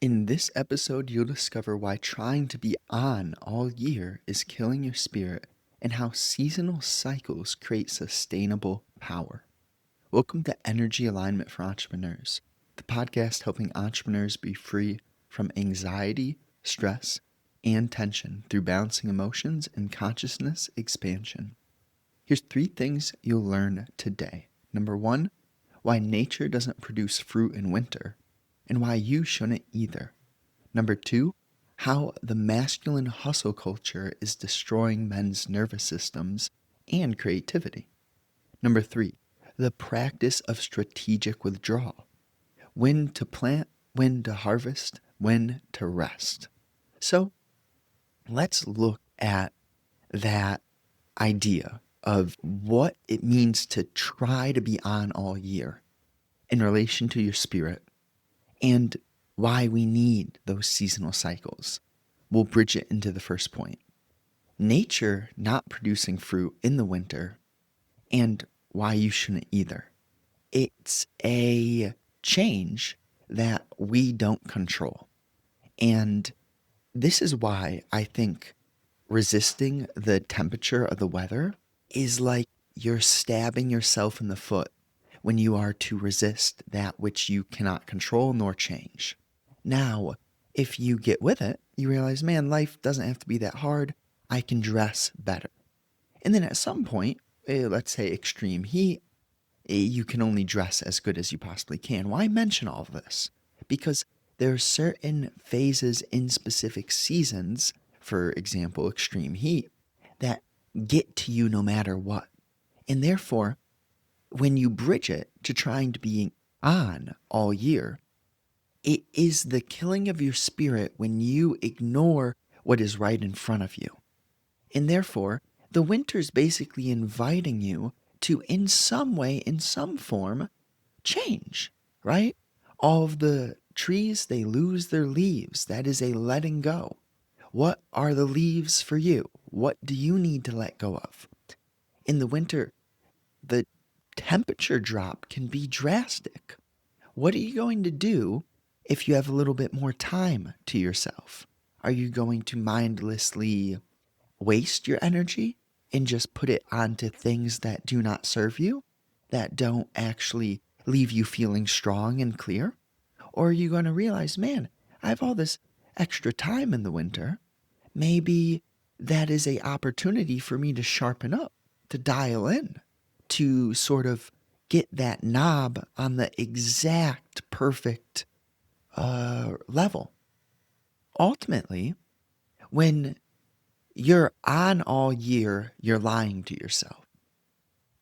In this episode, you'll discover why trying to be on all year is killing your spirit and how seasonal cycles create sustainable power. Welcome to Energy Alignment for Entrepreneurs, the podcast helping entrepreneurs be free from anxiety, stress, and tension through balancing emotions and consciousness expansion. Here's 3 things you'll learn today. Number 1, why nature doesn't produce fruit in winter, and why you shouldn't either. Number 2, how the masculine hustle culture is destroying men's nervous systems and creativity. Number 3, the practice of strategic withdrawal. When to plant, when to harvest, when to rest. So let's look at that idea of what it means to try to be on all year in relation to your spirit and why we need those seasonal cycles. We'll bridge it into the first point. Nature not producing fruit in the winter and why you shouldn't either. It's a change that we don't control. And this is why I think resisting the temperature of the weather is like you're stabbing yourself in the foot when you are to resist that which you cannot control nor change. Now, if you get with it, you realize, man, life doesn't have to be that hard. I can dress better. And then at some point, let's say extreme heat, you can only dress as good as you possibly can. Why mention all of this? Because there are certain phases in specific seasons, for example, extreme heat, that get to you no matter what. And therefore, when you bridge it to trying to be on all year, it is the killing of your spirit when you ignore what is right in front of you. And therefore, the winter's basically inviting you to, in some way, in some form, change, right? All of the trees, they lose their leaves. That is a letting go. What are the leaves for you? What do you need to let go of? In the winter, the temperature drop can be drastic. What are you going to do if you have a little bit more time to yourself? Are you going to mindlessly waste your energy and just put it onto things that do not serve you, that don't actually leave you feeling strong and clear? Or are you going to realize, man, I have all this extra time in the winter. Maybe that is an opportunity for me to sharpen up, to dial in, to sort of get that knob on the exact perfect level. Ultimately, when you're on all year, you're lying to yourself.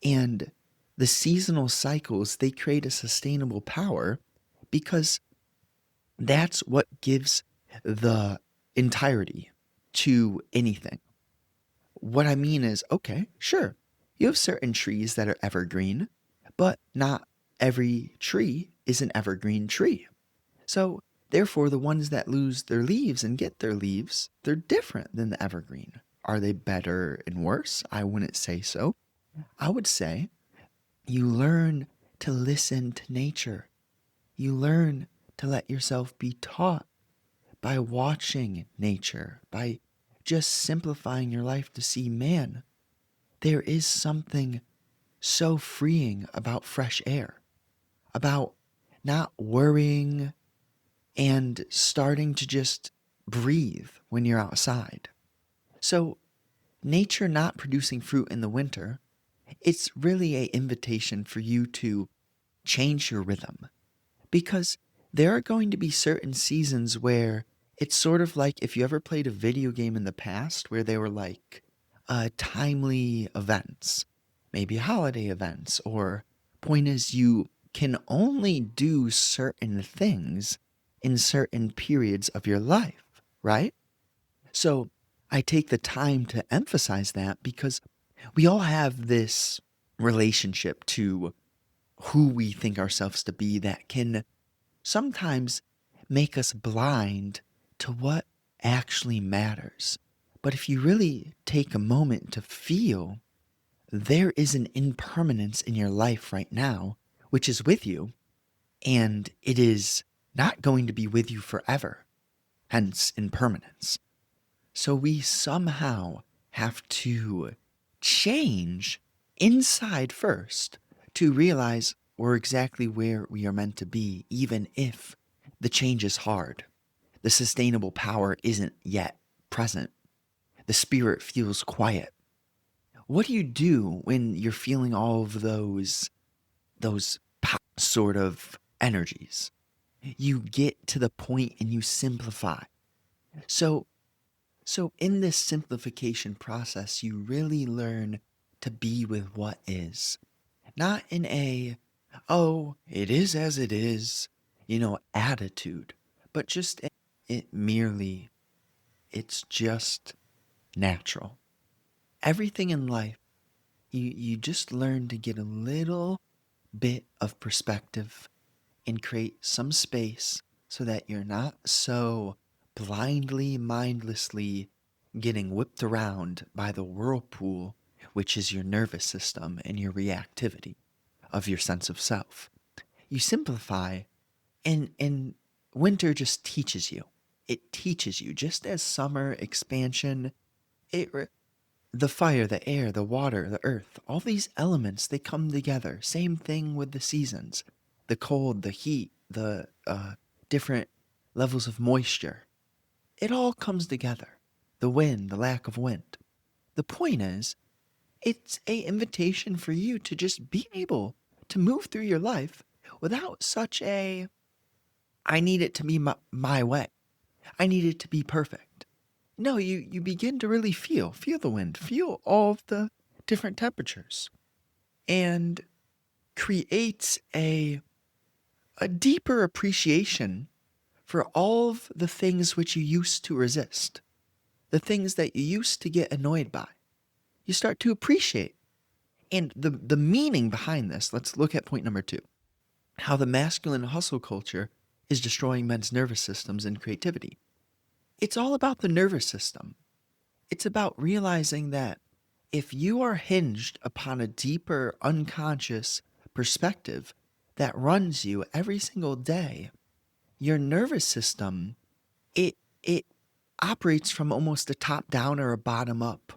And the seasonal cycles, they create a sustainable power because that's what gives the entirety to anything. What I mean is, okay, sure, you have certain trees that are evergreen, but not every tree is an evergreen tree. So, therefore, the ones that lose their leaves and get their leaves, they're different than the evergreen. Are they better and worse? I wouldn't say so. I would say you learn to listen to nature. You learn to let yourself be taught by watching nature, by just simplifying your life to see, man, there is something so freeing about fresh air, about not worrying and starting to just breathe when you're outside. So, nature not producing fruit in the winter, it's really an invitation for you to change your rhythm. Because there are going to be certain seasons where it's sort of like if you ever played a video game in the past where they were like timely events, maybe holiday events, or point is you can only do certain things in certain periods of your life, right? So I take the time to emphasize that because we all have this relationship to who we think ourselves to be that can sometimes make us blind to what actually matters. But if you really take a moment to feel, there is an impermanence in your life right now, which is with you, and it is not going to be with you forever, hence impermanence. So we somehow have to change inside first to realize we're exactly where we are meant to be, even if the change is hard. The sustainable power isn't yet present. The spirit feels quiet. What do you do when you're feeling all of those sort of energies? You get to the point and you simplify. So so in this simplification process, you really learn to be with what is. Not in a, oh, it is as it is, attitude, but just it merely, it's just natural. Everything in life, you just learn to get a little bit of perspective and create some space so that you're not so blindly, mindlessly getting whipped around by the whirlpool, which is your nervous system and your reactivity of your sense of self. You simplify, and winter just teaches you. It teaches you, just as summer expansion, it the fire, the air, the water, the earth, all these elements, they come together. Same thing with the seasons, the cold, the heat, the different levels of moisture. It all comes together. The wind, the lack of wind. The point is, it's a invitation for you to just be able to move through your life without such a, I need it to be my way. I need it to be perfect. No, you begin to really feel the wind, feel all of the different temperatures, and creates a deeper appreciation for all of the things which you used to resist, the things that you used to get annoyed by. You start to appreciate. And the meaning behind this, let's look at point number 2. How the masculine hustle culture is destroying men's nervous systems and creativity. It's all about the nervous system. It's about realizing that if you are hinged upon a deeper unconscious perspective that runs you every single day, your nervous system, it operates from almost a top down or a bottom up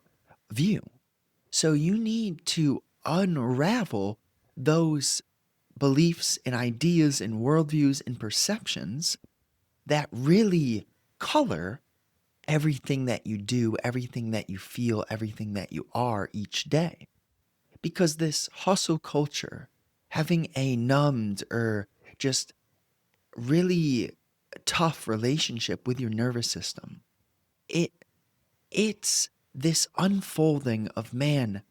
view. So you need to unravel those beliefs and ideas and worldviews and perceptions that really color everything that you do, everything that you feel, everything that you are each day. Because this hustle culture, having a numbed or just really tough relationship with your nervous system, it it's this unfolding of, man,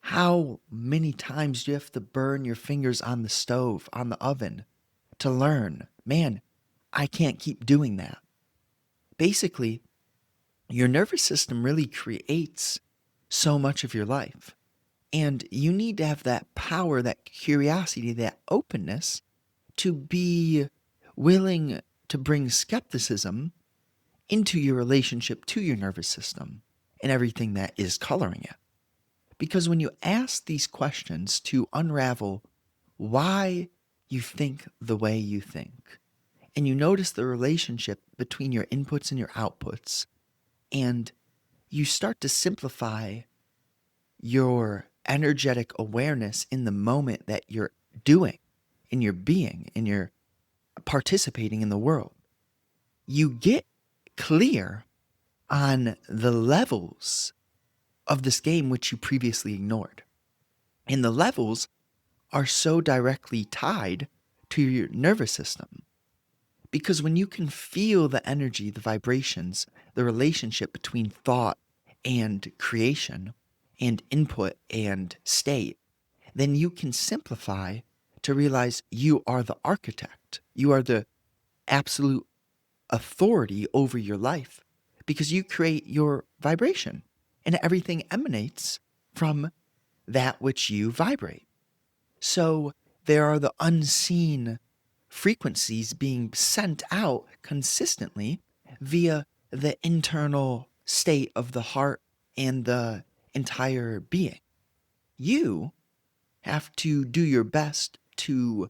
how many times do you have to burn your fingers on the stove, on the oven, to learn, man, I can't keep doing that. Basically, your nervous system really creates so much of your life. And you need to have that power, that curiosity, that openness to be willing to bring skepticism into your relationship to your nervous system and everything that is coloring it. Because when you ask these questions to unravel why you think the way you think, and you notice the relationship between your inputs and your outputs, and you start to simplify your energetic awareness in the moment that you're doing, in your being, in your participating in the world, you get clear on the levels of this game which you previously ignored. And the levels are so directly tied to your nervous system. Because when you can feel the energy, the vibrations, the relationship between thought and creation, and input and state, then you can simplify to realize you are the architect. You are the absolute authority over your life because you create your vibration and everything emanates from that which you vibrate. So there are the unseen frequencies being sent out consistently via the internal state of the heart and the entire being. You have to do your best to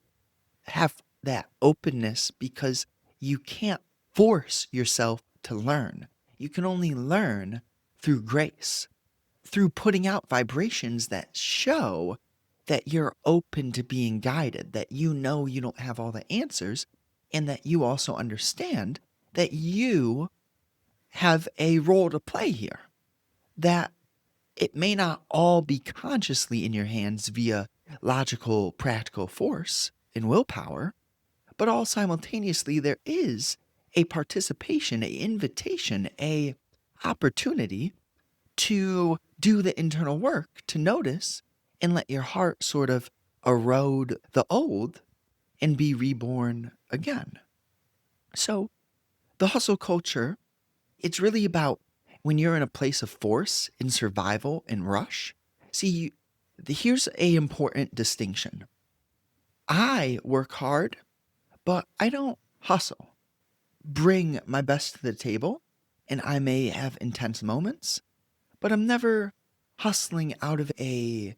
have that openness because you can't force yourself to learn. You can only learn through grace, through putting out vibrations that show that you're open to being guided, that you know you don't have all the answers, and that you also understand that you have a role to play here. That it may not all be consciously in your hands via logical, practical force and willpower, but all simultaneously there is a participation, a invitation, a opportunity to do the internal work, to notice and let your heart sort of erode the old and be reborn again. So the hustle culture, it's really about when you're in a place of force, in survival, and rush. See, here's a important distinction. I work hard, but I don't hustle. Bring my best to the table, and I may have intense moments, but I'm never hustling out of a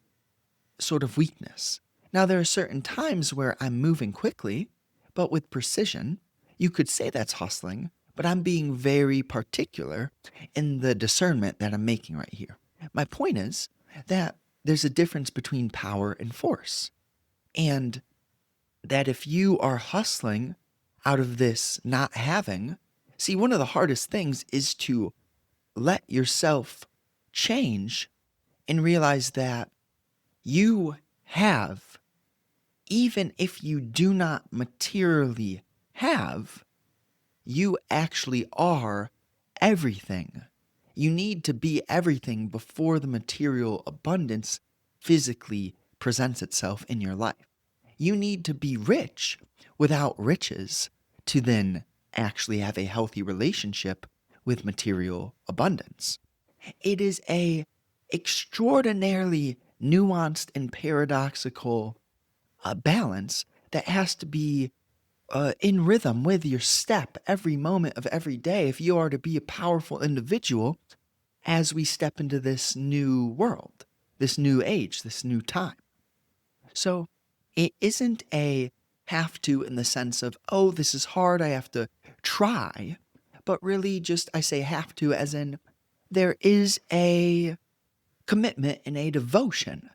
sort of weakness. Now, there are certain times where I'm moving quickly, but with precision. You could say that's hustling, but I'm being very particular in the discernment that I'm making right here. My point is that there's a difference between power and force, and that if you are hustling out of this not having, see, one of the hardest things is to let yourself change and realize that you have, even if you do not materially have, you actually are everything. You need to be everything before the material abundance physically presents itself in your life. You need to be rich without riches to then actually have a healthy relationship with material abundance. It is a extraordinarily nuanced and paradoxical balance that has to be in rhythm with your step every moment of every day if you are to be a powerful individual as we step into this new world, this new age, this new time. So it isn't a have to in the sense of, oh, this is hard, I have to try, but really just I say have to as in there is a commitment and a devotion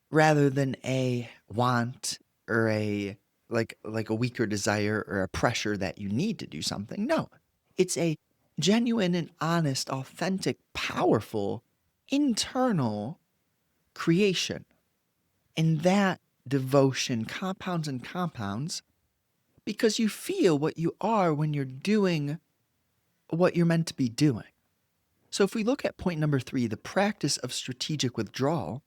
rather than a want or a like a weaker desire or a pressure that you need to do something. No. It's a genuine and honest, authentic, powerful internal creation. And that devotion compounds and compounds because you feel what you are when you're doing what you're meant to be doing. So if we look at point number 3, the practice of strategic withdrawal,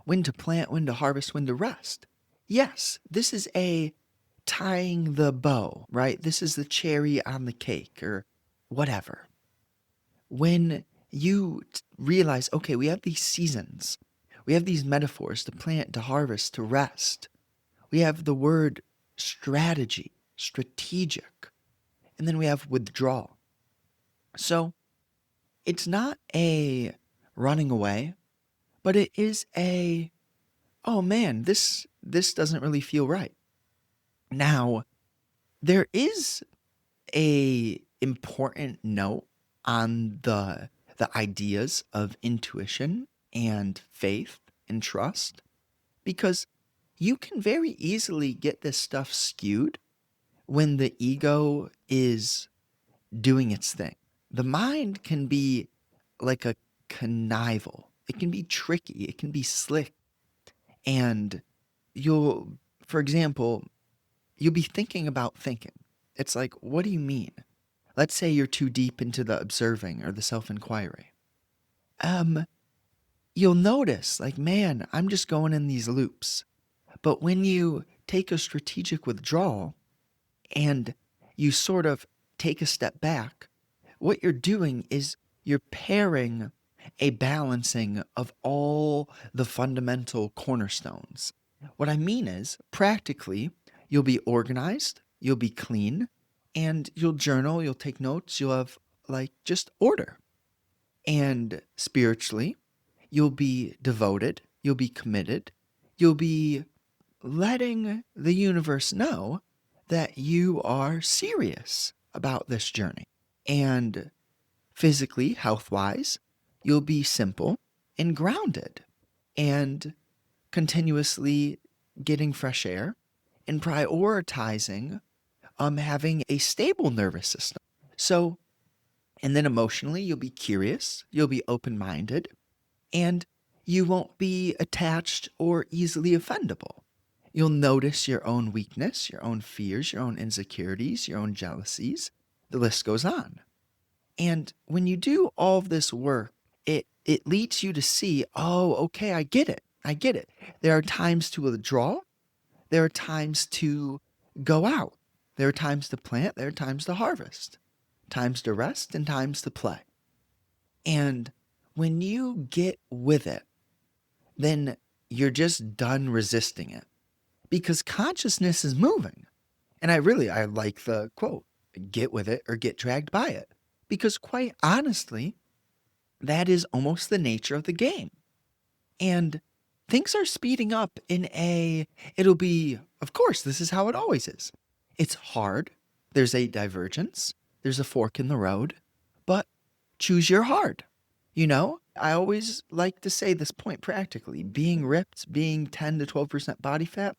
when to plant, when to harvest, when to rest. Yes, this is a tying the bow, right? This is the cherry on the cake or whatever. When you realize, okay, we have these seasons, we have these metaphors to plant, to harvest, to rest. We have the word strategy, strategic, and then we have withdrawal. So it's not a running away, but it is a, oh man, this doesn't really feel right. Now, there is a important note on the ideas of intuition and faith and trust because you can very easily get this stuff skewed when the ego is doing its thing. The mind can be like a connival. It can be tricky. It can be slick. And you'll, for example, you'll be thinking about thinking. It's like, what do you mean? Let's say you're too deep into the observing or the self-inquiry. You'll notice, like, man, I'm just going in these loops. But when you take a strategic withdrawal and you sort of take a step back, what you're doing is you're pairing a balancing of all the fundamental cornerstones. What I mean is, practically, you'll be organized, you'll be clean, and you'll journal, you'll take notes, you'll have like just order. And spiritually, you'll be devoted, you'll be committed, you'll be letting the universe know that you are serious about this journey. And physically, health wise, you'll be simple and grounded and continuously getting fresh air and prioritizing having a stable nervous system. So, and then emotionally, you'll be curious, you'll be open minded, and you won't be attached or easily offendable. You'll notice your own weakness, your own fears, your own insecurities, your own jealousies. The list goes on. And when you do all of this work, it leads you to see, oh, okay, I get it. I get it. There are times to withdraw. There are times to go out. There are times to plant. There are times to harvest. Times to rest and times to play. And when you get with it, then you're just done resisting it because consciousness is moving. And I like the quote, get with it or get dragged by it. Because quite honestly, that is almost the nature of the game. And things are speeding up it'll be, of course, this is how it always is. It's hard. There's a divergence. There's a fork in the road, but choose your hard. I always like to say this point practically. Being ripped, being 10 to 12% body fat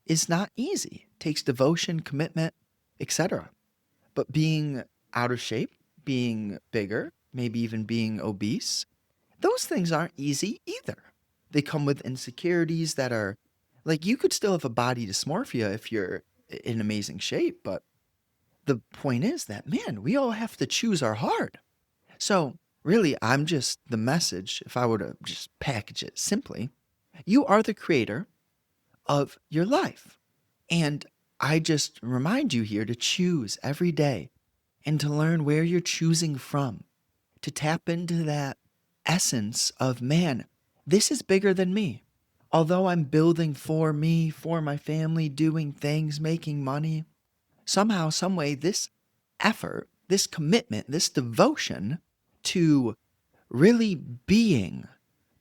is not easy. It takes devotion, commitment, etc. But being out of shape, being bigger, maybe even being obese, those things aren't easy either. They come with insecurities that are like you could still have a body dysmorphia if you're in amazing shape, but the point is that, man, we all have to choose our hard. So, really, I'm just the message, if I were to just package it simply, you are the creator of your life. And I just remind you here to choose every day and to learn where you're choosing from, to tap into that essence of, man, this is bigger than me. Although I'm building for me, for my family, doing things, making money, somehow, some way, this effort, this commitment, this devotion to really being,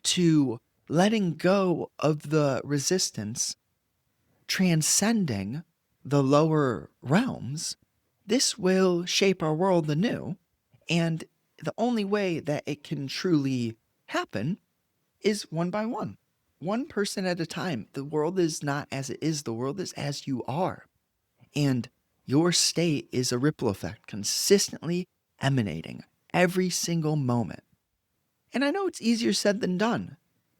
to letting go of the resistance, transcending the lower realms, this will shape our world anew. And the only way that it can truly happen is one by one person at a time. The world is not as it is, the world is as you are. And your state is a ripple effect consistently emanating every single moment. And I know it's easier said than done.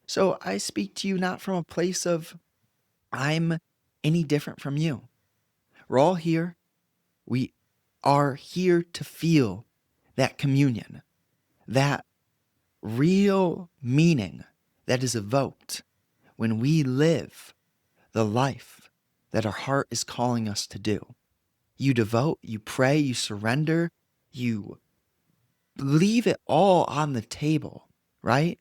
So I speak to you not from a place of I'm any different from you. We're all here. We are here to feel that communion, that real meaning that is evoked when we live the life that our heart is calling us to do. You devote, you pray, you surrender, you leave it all on the table, right?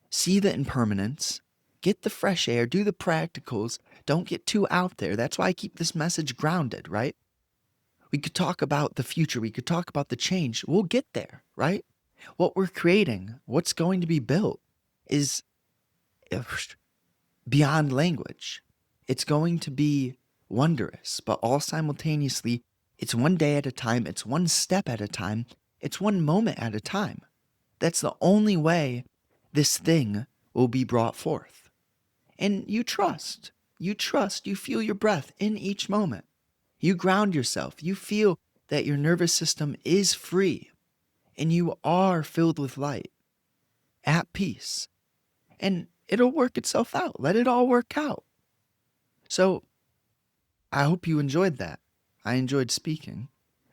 See the impermanence, get the fresh air, do the practicals, don't get too out there. That's why I keep this message grounded, right? We could talk about the future, we could talk about the change. We'll get there, right? What we're creating, what's going to be built is beyond language. It's going to be wondrous, but all simultaneously, it's one day at a time, it's one step at a time, it's one moment at a time. That's the only way this thing will be brought forth. And you trust, you feel your breath in each moment. You ground yourself, you feel that your nervous system is free and you are filled with light, at peace. And it'll work itself out. Let it all work out. So I hope you enjoyed that. I enjoyed speaking.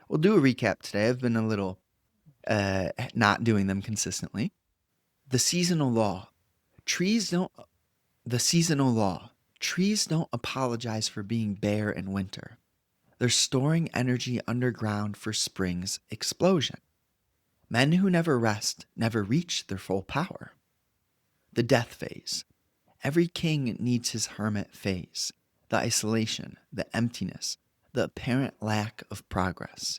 We'll do a recap today. I've been a little not doing them consistently. The seasonal law. The seasonal law. Trees don't apologize for being bare in winter. They're storing energy underground for spring's explosion. Men who never rest never reach their full power. The death phase. Every king needs his hermit phase, the isolation, the emptiness, the apparent lack of progress.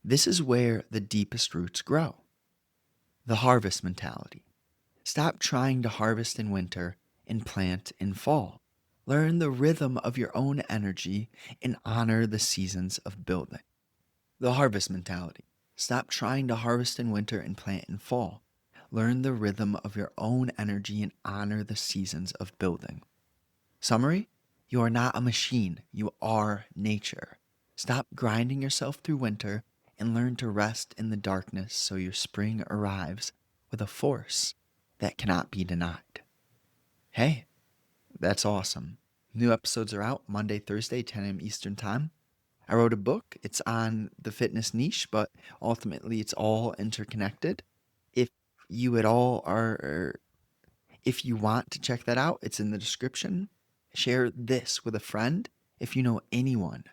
This is where the deepest roots grow. The harvest mentality. Stop trying to harvest in winter and plant in fall. Learn the rhythm of your own energy and honor the seasons of building. The harvest mentality. Stop trying to harvest in winter and plant in fall. Learn the rhythm of your own energy and honor the seasons of building. Summary: you are not a machine, you are nature. Stop grinding yourself through winter and learn to rest in the darkness so your spring arrives with a force that cannot be denied. Hey, that's awesome. New episodes are out Monday, Thursday, 10 a.m. Eastern Time. I wrote a book. It's on the fitness niche, but ultimately it's all interconnected. If you at all are, if you want to check that out, it's in the description. Share this with a friend if you know anyone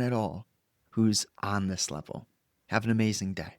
at all who's on this level. Have an amazing day.